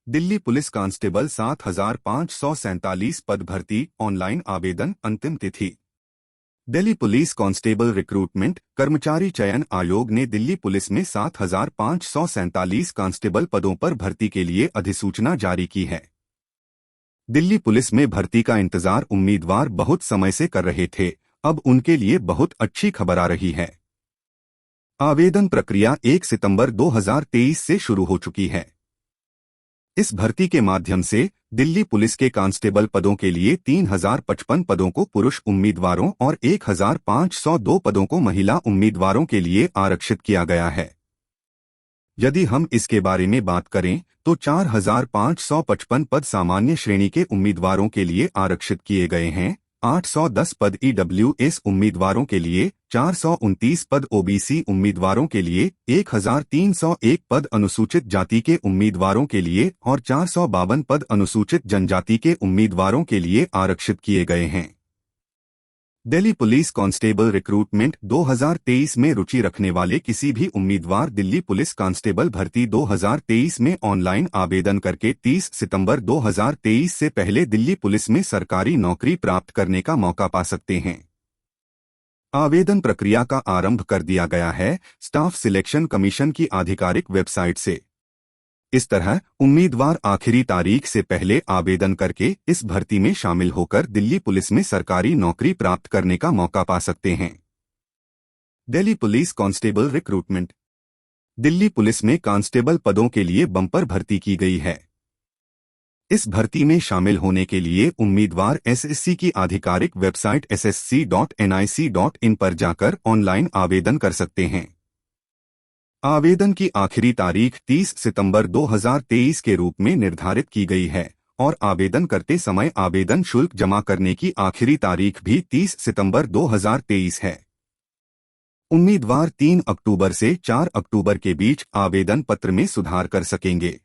Delhi police constable 7,547 पद भर्ती online आवेदन अंतिम तिथि। दिल्ली पुलिस कांस्टेबल रिक्रूटमेंट कर्मचारी चयन आयोग ने दिल्ली पुलिस में 7,547 कांस्टेबल पदों पर भर्ती के लिए अधिसूचना जारी की है। दिल्ली पुलिस में भर्ती का इंतजार उम्मीदवार बहुत समय से कर रहे थे, अब उनके लिए बहुत अच्छी खबर आ रही है। आवेदन प्रक्रिया 1 सितंबर 2023 से शुरू हो चुकी है। इस भर्ती के माध्यम से दिल्ली पुलिस के कांस्टेबल पदों के लिए 3,055 पदों को पुरुष उम्मीदवारों और 1,502 पदों को महिला उम्मीदवारों के लिए आरक्षित किया गया है। यदि हम इसके बारे में बात करें तो 4,555 पद सामान्य श्रेणी के उम्मीदवारों के लिए आरक्षित किए गए हैं, 810 पद ईडब्ल्यूएस उम्मीदवारों के लिए, 429 पद ओबीसी उम्मीदवारों के लिए, 1,301 पद अनुसूचित जाति के उम्मीदवारों के लिए और 452 पद अनुसूचित जनजाति के उम्मीदवारों के लिए आरक्षित किए गए हैं। दिल्ली पुलिस कांस्टेबल रिक्रूटमेंट 2023 में रुचि रखने वाले किसी भी उम्मीदवार दिल्ली पुलिस कांस्टेबल भर्ती 2023 में ऑनलाइन आवेदन करके 30 सितंबर 2023 से पहले दिल्ली पुलिस में सरकारी नौकरी प्राप्त करने का मौका पा सकते हैं। आवेदन प्रक्रिया का आरंभ कर दिया गया है स्टाफ सिलेक्शन कमीशन की आधिकारिक वेबसाइट से। इस तरह उम्मीदवार आखिरी तारीख से पहले आवेदन करके इस भर्ती में शामिल होकर दिल्ली पुलिस में सरकारी नौकरी प्राप्त करने का मौका पा सकते हैं। Delhi police constable recruitment. Delhi police में कांस्टेबल पदों के लिए बम्पर भर्ती की गई है। इस भर्ती में शामिल होने के लिए उम्मीदवार एसएससी की आधिकारिक वेबसाइट ssc.nic.in पर जाकर ऑनलाइन आवेदन कर सकते हैं। आवेदन की आखिरी तारीख 30 सितंबर 2023 के रूप में निर्धारित की गई है और आवेदन करते समय आवेदन शुल्क जमा करने की आखिरी तारीख भी 30 सितंबर 2023 है। उम्मीदवार 3 अक्टूबर से 4 अक्टूबर के बीच आवेदन पत्र में सुधार कर सकेंगे।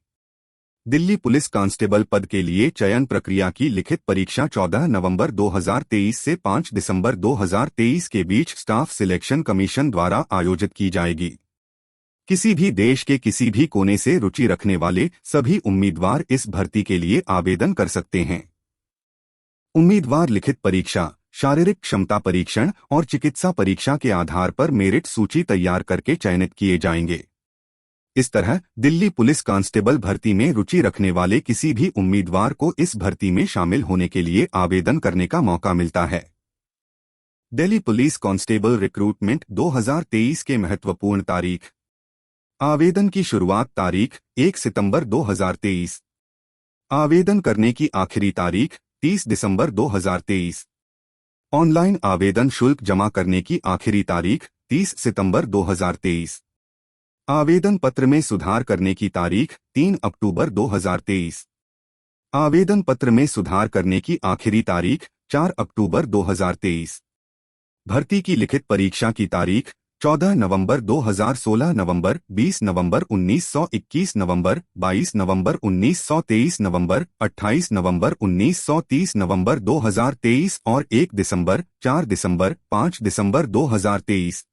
दिल्ली पुलिस कांस्टेबल पद के लिए चयन प्रक्रिया की लिखित परीक्षा 14 नवंबर 2023 से 5 दिसंबर 2023 के बीच स्टाफ सिलेक्शन कमीशन द्वारा आयोजित की जाएगी। किसी भी देश के किसी भी कोने से रुचि रखने वाले सभी उम्मीदवार इस भर्ती के लिए आवेदन कर सकते हैं। उम्मीदवार लिखित परीक्षा, शारीरिक क्षमता परीक्षण और चिकित्सा परीक्षा के आधार पर मेरिट सूची तैयार करके चयनित किए जाएंगे। इस तरह दिल्ली पुलिस कांस्टेबल भर्ती में रुचि रखने वाले किसी भी उम्मीदवार को इस भर्ती में शामिल होने के लिए आवेदन करने का मौका मिलता है। दिल्ली पुलिस कांस्टेबल रिक्रूटमेंट 2023 के महत्वपूर्ण तारीख। आवेदन की शुरुआत तारीख 1 सितंबर 2023। आवेदन करने की आखिरी तारीख 30 दिसंबर 2023। ऑनलाइन आवेदन शुल्क जमा करने की आखिरी तारीख 30 सितंबर 2023। आवेदन पत्र में सुधार करने की तारीख 3 अक्टूबर 2023। आवेदन पत्र में सुधार करने की आखिरी तारीख 4 अक्टूबर 2023। भर्ती की लिखित परीक्षा की तारीख 14 नवंबर 2016 नवंबर 20 नवंबर 1921 नवंबर 22 नवंबर 1923 नवंबर 28 नवंबर 1930 नवंबर 2023 और 1 दिसंबर 4 दिसंबर 5 दिसंबर 2023।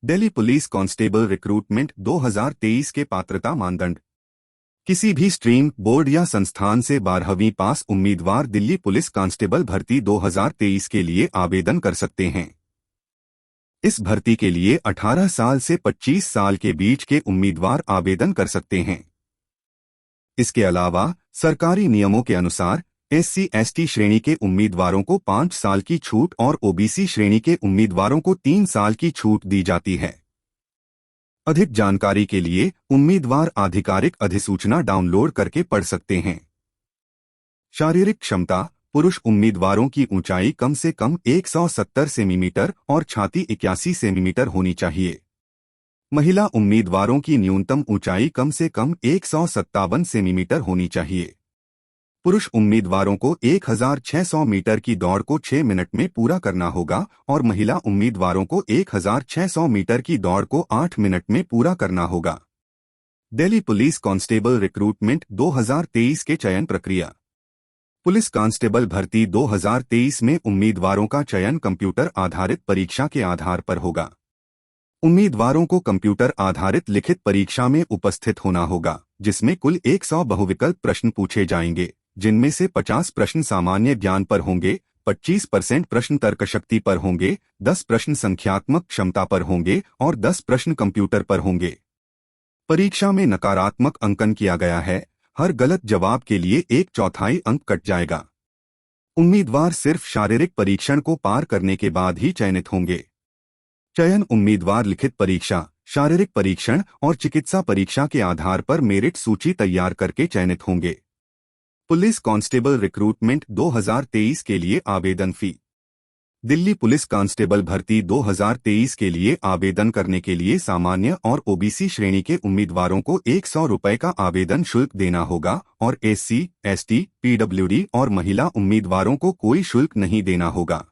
दिल्ली पुलिस कांस्टेबल रिक्रूटमेंट 2023 के पात्रता मानदंड। किसी भी स्ट्रीम, बोर्ड या संस्थान से 12वीं पास उम्मीदवार दिल्ली पुलिस कांस्टेबल भर्ती 2023 के लिए आवेदन कर सकते हैं। इस भर्ती के लिए 18 साल से 25 साल के बीच के उम्मीदवार आवेदन कर सकते हैं। इसके अलावा सरकारी नियमों के अनुसार SC/ST श्रेणी के उम्मीदवारों को 5 साल की छूट और OBC श्रेणी के उम्मीदवारों को 3 साल की छूट दी जाती है। अधिक जानकारी के लिए उम्मीदवार आधिकारिक अधिसूचना डाउनलोड करके पढ़ सकते हैं। शारीरिक क्षमता। पुरुष उम्मीदवारों की ऊंचाई कम से कम 170 सेंटीमीटर और छाती 81 सेंटीमीटर होनी चाहिए। महिला उम्मीदवारों की न्यूनतम ऊंचाई कम से कम 157 सेंटीमीटर होनी चाहिए। पुरुष उम्मीदवारों को 1600 मीटर की दौड़ को 6 मिनट में पूरा करना होगा और महिला उम्मीदवारों को 1600 मीटर की दौड़ को 8 मिनट में पूरा करना होगा। दिल्ली पुलिस कांस्टेबल रिक्रूटमेंट 2023 के चयन प्रक्रिया। पुलिस कांस्टेबल भर्ती 2023 में उम्मीदवारों का चयन कंप्यूटर आधारित परीक्षा के आधार पर होगा। उम्मीदवारों को कंप्यूटर आधारित लिखित परीक्षा में उपस्थित होना होगा, जिसमें कुल 100 बहुविकल्प प्रश्न पूछे जाएंगे, जिनमें से 50 प्रश्न सामान्य ज्ञान पर होंगे, 25% प्रश्न तर्कशक्ति पर होंगे, 10 प्रश्न संख्यात्मक क्षमता पर होंगे और 10 प्रश्न कंप्यूटर पर होंगे। परीक्षा में नकारात्मक अंकन किया गया है। हर गलत जवाब के लिए 1/4 अंक कट जाएगा। उम्मीदवार सिर्फ शारीरिक परीक्षण को पार करने के बाद ही चयनित होंगे। चयन उम्मीदवार लिखित परीक्षा, शारीरिक परीक्षण और चिकित्सा परीक्षा के आधार पर मेरिट सूची तैयार करके चयनित होंगे। पुलिस कांस्टेबल रिक्रूटमेंट 2023 के लिए आवेदन फी। दिल्ली पुलिस कांस्टेबल भर्ती 2023 के लिए आवेदन करने के लिए सामान्य और ओबीसी श्रेणी के उम्मीदवारों को 100 रुपये का आवेदन शुल्क देना होगा और एससी, एसटी, पीडब्ल्यूडी और महिला उम्मीदवारों को कोई शुल्क नहीं देना होगा।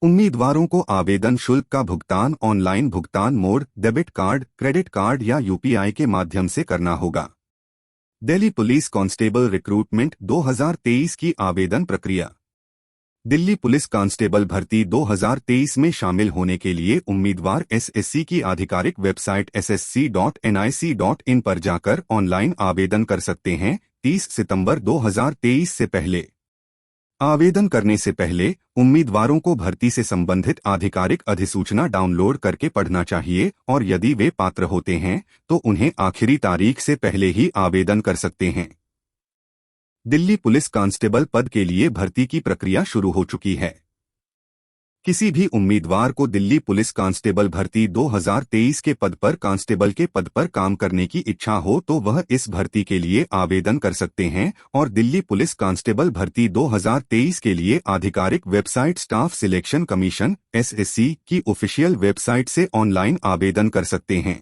उम्मीदवारों को आवेदन शुल्क का भुगतान ऑनलाइन भुगतान mode, debit card, credit card या यूपीआई के माध्यम से करना होगा। दिल्ली पुलिस कांस्टेबल रिक्रूटमेंट 2023 की आवेदन प्रक्रिया। दिल्ली पुलिस कांस्टेबल भर्ती 2023 में शामिल होने के लिए उम्मीदवार एसएससी की आधिकारिक वेबसाइट ssc.nic.in पर जाकर ऑनलाइन आवेदन कर सकते हैं। 30 सितंबर 2023 से पहले। आवेदन करने से पहले उम्मीदवारों को भर्ती से संबंधित आधिकारिक अधिसूचना डाउनलोड करके पढ़ना चाहिए और यदि वे पात्र होते हैं तो उन्हें आखिरी तारीख से पहले ही आवेदन कर सकते हैं। दिल्ली पुलिस कांस्टेबल पद के लिए भर्ती की प्रक्रिया शुरू हो चुकी है। किसी भी उम्मीदवार को दिल्ली पुलिस कांस्टेबल भर्ती 2023 के पद पर कांस्टेबल के पद पर काम करने की इच्छा हो तो वह इस भर्ती के लिए आवेदन कर सकते हैं और दिल्ली पुलिस कांस्टेबल भर्ती 2023 के लिए आधिकारिक website staff selection commission (SSC) की ऑफिशियल वेबसाइट से ऑनलाइन आवेदन कर सकते हैं।